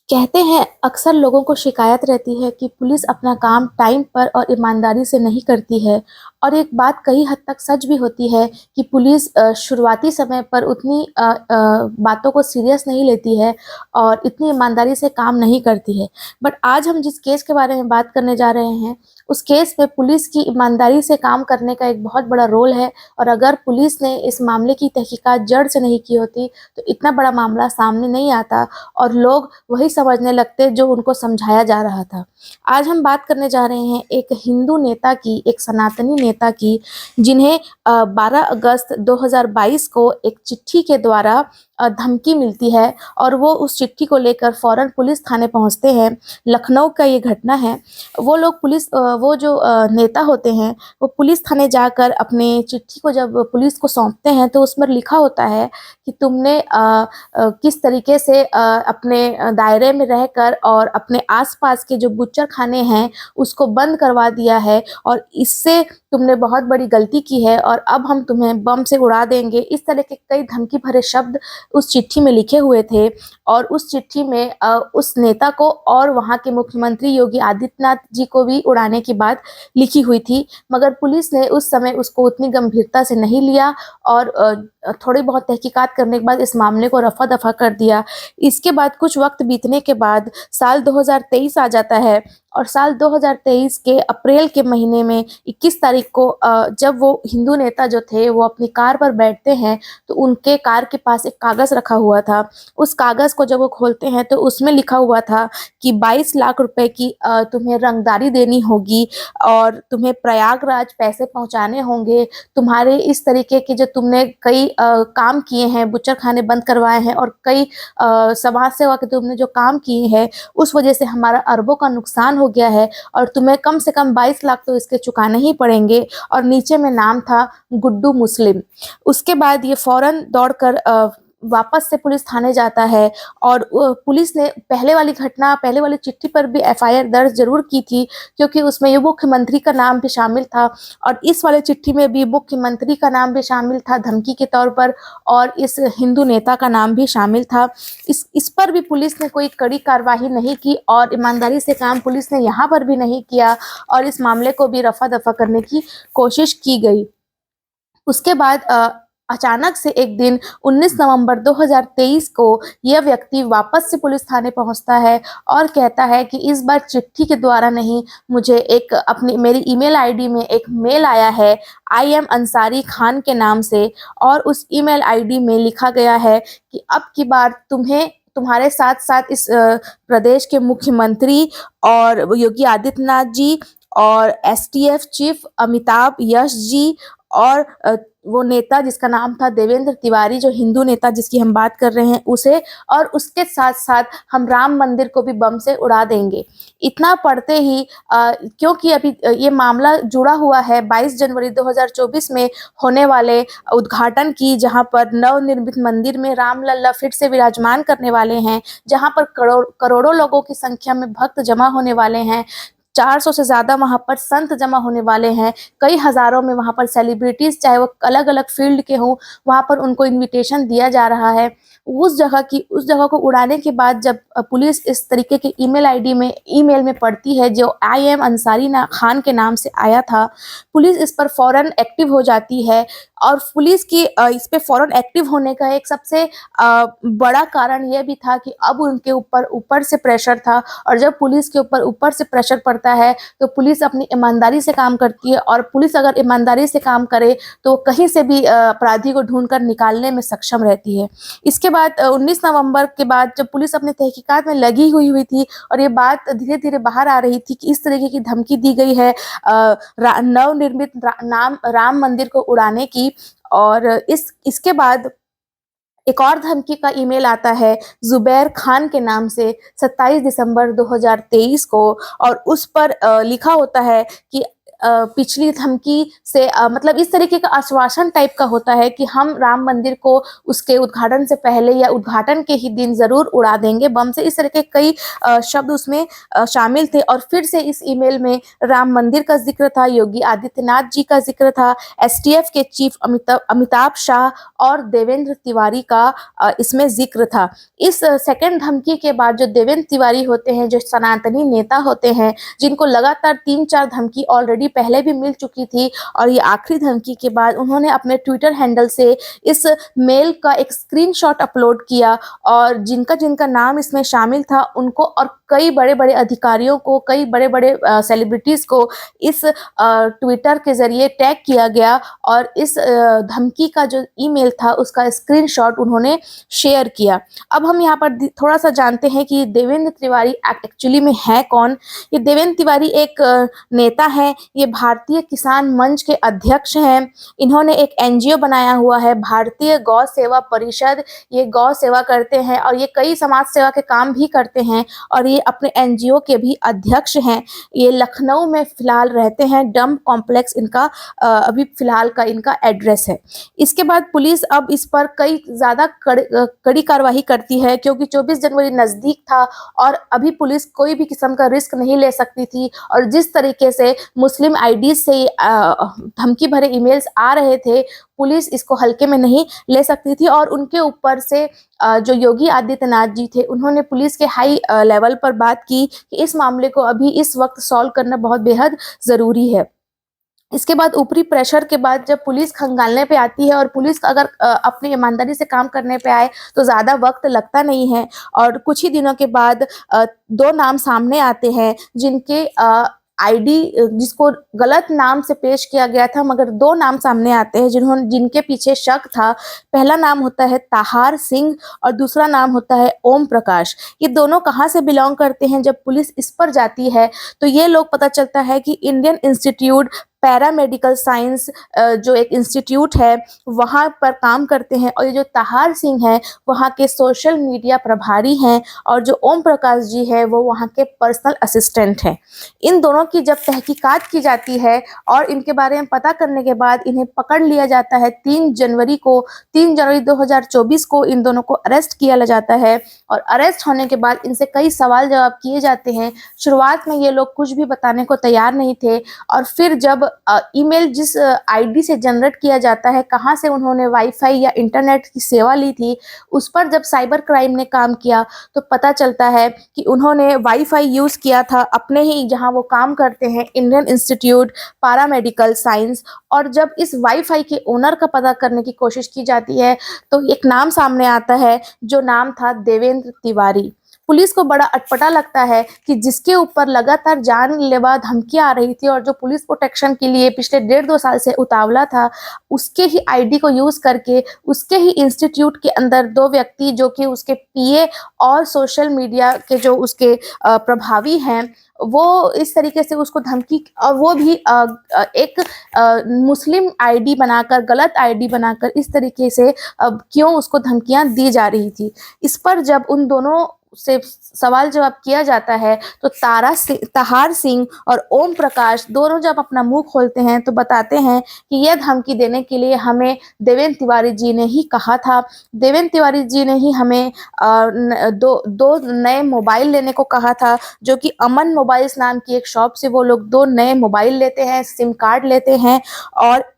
कहते हैं अक्सर लोगों को शिकायत रहती है कि पुलिस अपना काम टाइम पर और ईमानदारी से नहीं करती है। और एक बात कई हद तक सच भी होती है कि पुलिस शुरुआती समय पर उतनी बातों को सीरियस नहीं लेती है और इतनी ईमानदारी से काम नहीं करती है। बट आज हम जिस केस के बारे में बात करने जा रहे हैं, उस केस में पुलिस की ईमानदारी से काम करने का एक बहुत बड़ा रोल है। और अगर पुलिस ने इस मामले की तहकीकात जड़ से नहीं की होती, तो इतना बड़ा मामला सामने नहीं आता और लोग वही समझने लगते जो उनको समझाया जा रहा था। आज हम बात करने जा रहे हैं एक हिंदू नेता की, एक सनातनी नेता की, जिन्हें 12 अगस्त 2022 को एक चिट्ठी के द्वारा धमकी मिलती है और वो उस चिट्ठी को लेकर फ़ौरन पुलिस थाने पहुँचते हैं। लखनऊ का ये घटना है। वो लोग वो जो नेता होते हैं, वो पुलिस थाने जाकर अपने चिट्ठी को जब पुलिस को सौंपते हैं, तो उसमें लिखा होता है कि तुमने किस तरीके से अपने दायरे में रहकर और अपने आस-पास के जो बुच्चर खाने हैं, उसको बंद करवा दिया है और इससे तुमने बहुत बड़ी गलती की है और अब हम तुम्हें बम से उड़ा देंगे। इस तरह के कई धमकी भरे शब्द उस चिट्ठी में लिखे हुए थे और उस चिट्ठी में उस नेता को और वहाँ के मुख्यमंत्री योगी आदित्यनाथ जी को भी उड़ाने की बात लिखी हुई थी। मगर पुलिस ने उस समय उसको उतनी गंभीरता से नहीं लिया और थोड़ी बहुत तहकीकात करने के बाद इस मामले को रफ़ा-दफ़ा कर दिया। इसके बाद कुछ वक़्त बीतने के बाद साल 2023 आ जाता है और साल 2023 के अप्रैल के महीने में 21 तारीख को जब वो हिंदू नेता जो थे, वो अपनी कार पर बैठते हैं, तो उनके कार के पास एक कागज़ रखा हुआ था। उस कागज़ को जब वो खोलते हैं, तो उसमें लिखा हुआ था कि 22 लाख रुपए की तुम्हें रंगदारी देनी होगी और तुम्हें प्रयागराज पैसे पहुँचाने होंगे। तुम्हारे इस तरीके के जो तुमने कई काम किए हैं, बुच्चरखाने बंद करवाए हैं और कई समाज सेवा के तुमने जो काम किए हैं, उस वजह से हमारा अरबों का नुकसान हो गया है और तुम्हें कम से कम 22 लाख तो इसके चुकाने ही पड़ेंगे। और नीचे में नाम था गुड्डू मुस्लिम। उसके बाद ये फ़ौरन दौड़कर वापस से पुलिस थाने जाता है और पुलिस ने पहले वाली चिट्ठी पर भी एफआईआर दर्ज ज़रूर की थी, क्योंकि उसमें ये मुख्यमंत्री का नाम भी शामिल था और इस वाले चिट्ठी में भी मुख्यमंत्री का नाम भी शामिल था धमकी के तौर पर और इस हिंदू नेता का नाम भी शामिल था। इस पर भी पुलिस ने कोई कड़ी कार्रवाई नहीं की और ईमानदारी से काम पुलिस ने यहाँ पर भी नहीं किया और इस मामले को भी रफ़ा-दफ़ा करने की कोशिश की गई। उसके बाद अचानक से एक दिन 19 नवंबर 2023 को यह व्यक्ति वापस से पुलिस थाने पहुंचता है और कहता है कि इस बार चिट्ठी के द्वारा नहीं, मुझे मेरी ईमेल आईडी में एक मेल आया है आई एम अंसारी खान के नाम से और उस ईमेल आईडी में लिखा गया है कि अब की बार तुम्हारे साथ-साथ इस प्रदेश के मुख्यमंत्री और योगी आदित्यनाथ जी और एसटीएफ चीफ अमिताभ यश जी और वो नेता जिसका नाम था देवेंद्र तिवारी, जो हिंदू नेता जिसकी हम बात कर रहे हैं उसे, और उसके साथ-साथ हम राम मंदिर को भी बम से उड़ा देंगे। इतना पढ़ते ही क्योंकि अभी ये मामला जुड़ा हुआ है 22 जनवरी 2024 में होने वाले उद्घाटन की, जहाँ पर नवनिर्मित मंदिर में रामलला फिर से विराजमान करने वाले हैं, जहाँ पर करोड़ों लोगों की संख्या में भक्त जमा होने वाले हैं। 400 से ज़्यादा वहाँ पर संत जमा होने वाले हैं। कई हज़ारों में वहाँ पर सेलिब्रिटीज़, चाहे वो अलग-अलग फ़ील्ड के हों, वहाँ पर उनको इन्विटेशन दिया जा रहा है। उस जगह को उड़ाने के बाद जब पुलिस इस तरीके के ईमेल में पढ़ती है जो आई एम अंसारी खान के नाम से आया था, पुलिस इस पर फ़ौरन एक्टिव हो जाती है और पुलिस की इस पे फ़ौरन एक्टिव होने का एक सबसे बड़ा कारण ये भी था कि अब उनके ऊपर से प्रेशर था और जब पुलिस के ऊपर से प्रेशर पड़ता है, तो पुलिस अपनी ईमानदारी से काम करती है और पुलिस अगर ईमानदारी से काम करे, तो कहीं से भी अपराधी को ढूँढकर निकालने में सक्षम रहती है। इसके बाद 19 नवंबर के बाद जब पुलिस अपनी तहकीकात में लगी हुई थी और ये बात धीरे-धीरे बाहर आ रही थी कि इस तरीके की धमकी दी गई है नवनिर्मित राम मंदिर को उड़ाने की, और इसके बाद एक और धमकी का ईमेल आता है ज़ुबैर खान के नाम से 27 दिसंबर 2023 को और उस पर लिखा होता है कि पिछली धमकी से मतलब इस तरीके का आश्वासन टाइप का होता है कि हम राम मंदिर को उसके उद्घाटन से पहले या उद्घाटन के ही दिन ज़रूर उड़ा देंगे बम से। इस तरह के कई शब्द उसमें शामिल थे और फिर से इस ईमेल में राम मंदिर का ज़िक्र था, योगी आदित्यनाथ जी का ज़िक्र था, एसटीएफ के चीफ अमिताभ शाह और देवेंद्र तिवारी का इसमें ज़िक्र था। इस सेकंड धमकी के बाद जो देवेंद्र तिवारी होते हैं, जो सनातनी नेता होते हैं, जिनको लगातार 3-4 धमकी ऑलरेडी पहले भी मिल चुकी थी और ये आखिरी धमकी के बाद उन्होंने अपने ट्विटर हैंडल से इस मेल का एक स्क्रीनशॉट अपलोड किया और जिनका नाम इसमें शामिल था उनको और कई बड़े-बड़े अधिकारियों को, कई बड़े-बड़े सेलिब्रिटीज़ को इस ट्विटर के ज़रिए टैग किया गया और इस धमकी का जो ईमेल था उसका स्क्रीनशॉट उन्होंने शेयर किया। अब हम यहाँ पर थोड़ा-सा जानते हैं कि देवेंद्र तिवारी एक्चुअली में है कौन? ये देवेंद्र तिवारी एक नेता हैं, ये भारतीय किसान मंच के अध्यक्ष हैं। इन्होंने एक एनजीओ बनाया हुआ है, भारतीय गौ सेवा परिषद। ये गौ सेवा करते हैं और ये कई समाज सेवा के काम भी करते हैं और ये अपने एनजीओ के भी अध्यक्ष हैं। ये लखनऊ में फ़िलहाल रहते हैं, डंप कॉम्प्लेक्स इनका अभी फ़िलहाल का इनका एड्रेस है। इसके बाद पुलिस अब इस पर कई ज़्यादा कड़ी कार्रवाई करती है क्योंकि 24 जनवरी नज़दीक था और अभी पुलिस कोई भी किस्म का रिस्क नहीं ले सकती थी और जिस तरीके से मुस्लिम आईडीज़ से धमकी भरे ईमेल्स आ रहे थे, पुलिस इसको हल्के में नहीं ले सकती थी और उनके ऊपर से जो योगी आदित्यनाथ जी थे, उन्होंने पुलिस के हाई लेवल पर बात की कि इस मामले को अभी इस वक़्त सॉल्व करना बहुत बेहद ज़रूरी है। इसके बाद ऊपरी प्रेशर के बाद जब पुलिस खंगालने पे आती है और पुलिस अगर अपनी ईमानदारी से काम करने पे आए तो ज़्यादा वक़्त लगता नहीं है और कुछ ही दिनों के बाद 2 नाम सामने आते हैं जिनके आईडी जिसको गलत नाम से पेश किया गया था मगर 2 नाम सामने आते हैं जिनके पीछे शक था। पहला नाम होता है ताहार सिंह और दूसरा नाम होता है ओम प्रकाश। ये दोनों कहाँ से बिलॉन्ग करते हैं? जब पुलिस इस पर जाती है तो ये लोग पता चलता है कि इंडियन इंस्टीट्यूट पैरामेडिकल साइंस जो एक इंस्टीट्यूट है वहाँ पर काम करते हैं और ये जो ताहार सिंह है वहाँ के सोशल मीडिया प्रभारी हैं और जो ओम प्रकाश जी है वो वहाँ के पर्सनल असिस्टेंट हैं। इन दोनों की जब तहकीकात की जाती है और इनके बारे में पता करने के बाद इन्हें पकड़ लिया जाता है 3 जनवरी 2024 को इन दोनों को अरेस्ट किया जाता है और अरेस्ट होने के बाद इनसे कई सवाल जवाब किए जाते हैं। शुरुआत में ये लोग कुछ भी बताने को तैयार नहीं थे और फिर जब ईमेल जिस आईडी से जनरेट किया जाता है, कहाँ से उन्होंने वाईफाई या इंटरनेट की सेवा ली थी, उस पर जब साइबर क्राइम ने काम किया तो पता चलता है कि उन्होंने वाईफाई यूज़ किया था अपने ही जहाँ वो काम करते हैं इंडियन इंस्टीट्यूट पैरामेडिकल साइंस। और जब इस वाईफाई के ओनर का पता करने की कोशिश की जाती है तो एक नाम सामने आता है जो नाम था देवेंद्र तिवारी। पुलिस को बड़ा अटपटा लगता है कि जिसके ऊपर लगातार जानलेवा धमकियां आ रही थी और जो पुलिस प्रोटेक्शन के लिए पिछले 1.5-2 साल से उतावला था, उसके ही आईडी को यूज़ करके उसके ही इंस्टीट्यूट के अंदर 2 व्यक्ति जो कि उसके पीए और सोशल मीडिया के जो उसके प्रभावी हैं, वो इस तरीके से उसको धमकी और वो भी एक मुस्लिम आईडी बनाकर, गलत आईडी बनाकर इस तरीके से क्यों उसको धमकियां दी जा रही थी। इस पर जब उन दोनों से सवाल जवाब किया जाता है तो ताहार सिंह और ओम प्रकाश दोनों जब अपना मुंह खोलते हैं तो बताते हैं कि यह धमकी देने के लिए हमें देवेंद्र तिवारी जी ने ही कहा था। देवेंद्र तिवारी जी ने ही हमें दो नए मोबाइल लेने को कहा था, जो कि अमन मोबाइल्स नाम की एक शॉप से वो लोग 2 नए मोबाइल लेते हैं, सिम कार्ड लेते हैं और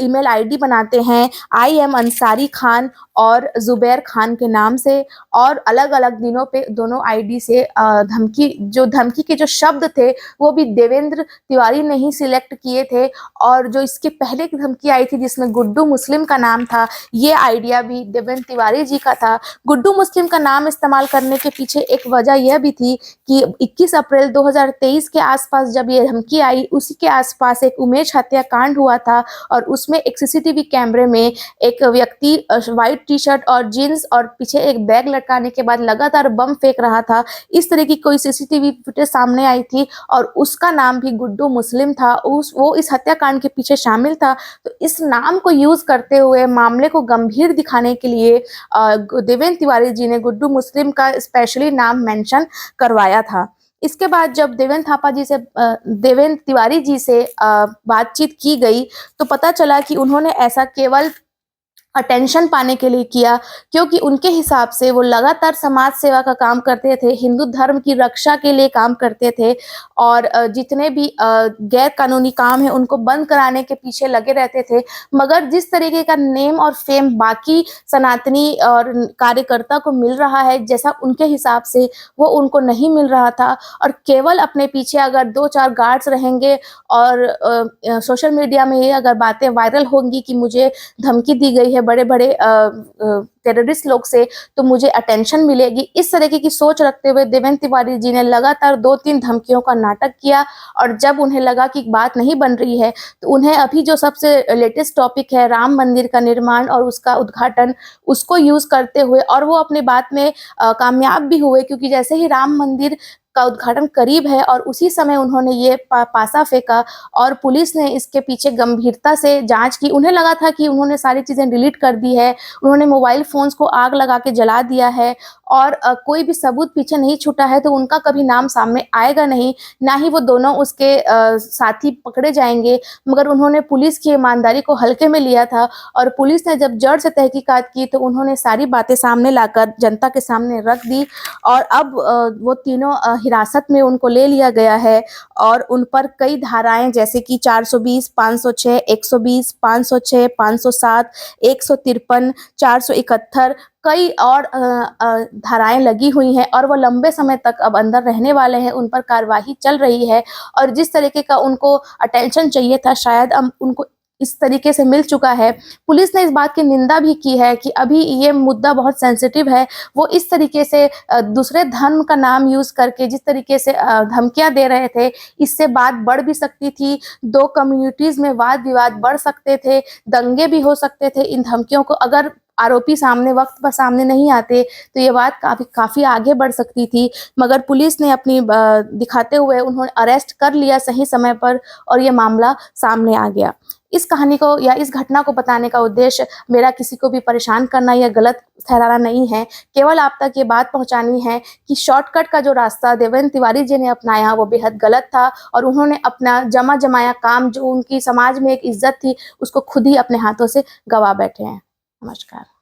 ईमेल आईडी बनाते हैं IM अंसारी खान और ज़ुबैर खान के नाम से और अलग-अलग दिनों पे दोनों आईडी से धमकी के जो शब्द थे वो भी देवेंद्र तिवारी ने ही सिलेक्ट किए थे। और जो इसके पहले की धमकी आई थी जिसमें गुड्डू मुस्लिम का नाम था, ये आइडिया भी देवेंद्र तिवारी जी का था। गुड्डू मुस्लिम का नाम इस्तेमाल करने के पीछे एक वजह यह भी थी कि 21 अप्रैल 2023 के आसपास जब ये धमकी आई, उसी के आसपास एक उमेश हत्याकांड हुआ था और उसमें एक सीसीटीवी कैमरे में एक व्यक्ति व्हाइट टी-शर्ट और जीन्स और पीछे एक बैग लटकाने के बाद लगातार बम फेंक रहा था। इस तरह की कोई सीसीटीवी फुटेज सामने आई थी और उसका नाम भी गुड्डू मुस्लिम था। वो इस हत्याकांड के पीछे शामिल था। तो इस नाम को यूज़ करते हुए मामले को गंभीर दिखाने के लिए देवेंद्र तिवारी जी ने गुड्डू मुस्लिम का स्पेशली नाम मेंशन करवाया था। इसके बाद जब देवेंद्र तिवारी जी से बातचीत की गई, तो पता चला कि उन्होंने ऐसा केवल अटेंशन पाने के लिए किया, क्योंकि उनके हिसाब से वो लगातार समाज सेवा का काम करते थे, हिंदू धर्म की रक्षा के लिए काम करते थे और जितने भी गैर कानूनी काम हैं उनको बंद कराने के पीछे लगे रहते थे। मगर जिस तरीके का नेम और फेम बाकी सनातनी और कार्यकर्ता को मिल रहा है, जैसा उनके हिसाब से वो उनको नहीं मिल रहा था, और केवल अपने पीछे अगर 2-4 गार्ड्स रहेंगे और सोशल मीडिया में ये अगर बातें वायरल होंगी कि मुझे धमकी दी गई है बड़े-बड़े टेररिस्ट लोग से, तो मुझे अटेंशन मिलेगी। इस तरीके की सोच रखते हुए देवेंद्र तिवारी जी ने लगातार 2-3 धमकियों का नाटक किया, और जब उन्हें लगा कि बात नहीं बन रही है, तो उन्हें अभी जो सबसे लेटेस्ट टॉपिक है राम मंदिर का निर्माण और उसका उद्घाटन, उसको यूज़ करते हुए, और वो अपनी बात में कामयाब भी हुए, क्योंकि जैसे ही राम मंदिर का उद्घाटन करीब है और उसी समय उन्होंने ये पासा फेंका और पुलिस ने इसके पीछे गंभीरता से जाँच की। उन्हें लगा था कि उन्होंने सारी चीज़ें डिलीट कर दी है, उन्होंने मोबाइल फ़ोन्स को आग लगा के जला दिया है और कोई भी सबूत पीछे नहीं छूटा है, तो उनका कभी नाम सामने आएगा नहीं, ना ही वो दोनों उसके साथी पकड़े जाएँगे। मगर उन्होंने पुलिस की ईमानदारी को हल्के में लिया था, और पुलिस ने जब जड़ से तहकीकात की, तो उन्होंने सारी बातें सामने लाकर जनता के सामने रख दी, और अब वो तीनों हिरासत में उनको ले लिया गया है, और उन पर कई धाराएँ जैसे कि 420, 506, 120, 506, 507, 153, 471 कई और धाराएँ लगी हुई हैं, और वो लंबे समय तक अब अंदर रहने वाले हैं, उन पर कार्यवाही चल रही है। और जिस तरीके का उनको अटेंशन चाहिए था, शायद अब उनको इस तरीके से मिल चुका है। पुलिस ने इस बात की निंदा भी की है कि अभी ये मुद्दा बहुत सेंसिटिव है। वो इस तरीके से दूसरे धर्म का नाम यूज़ करके जिस तरीके से धमकियाँ दे रहे थे, इससे बात बढ़ भी सकती थी, 2 कम्युनिटीज़ में वाद-विवाद बढ़ सकते थे, दंगे भी हो सकते थे इन धमकियों को अगर आरोपी सामने वक़्त पर सामने नहीं आते, तो ये बात काफ़ी आगे बढ़ सकती थी। मगर पुलिस ने अपनी दिखाते हुए उन्होंने अरेस्ट कर लिया सही समय पर, और ये मामला सामने आ गया। इस कहानी को या इस घटना को बताने का उद्देश्य मेरा किसी को भी परेशान करना या गलत ठहराना नहीं है, केवल आप तक ये बात पहुँचानी है कि शॉर्टकट का जो रास्ता देवेंद्र तिवारी जी ने अपनाया वो बेहद गलत था, और उन्होंने अपना जमा-जमाया काम जो उनकी समाज में एक इज़्ज़त थी, उसको खुद ही अपने हाथों से गँवा बैठे हैं। नमस्कार।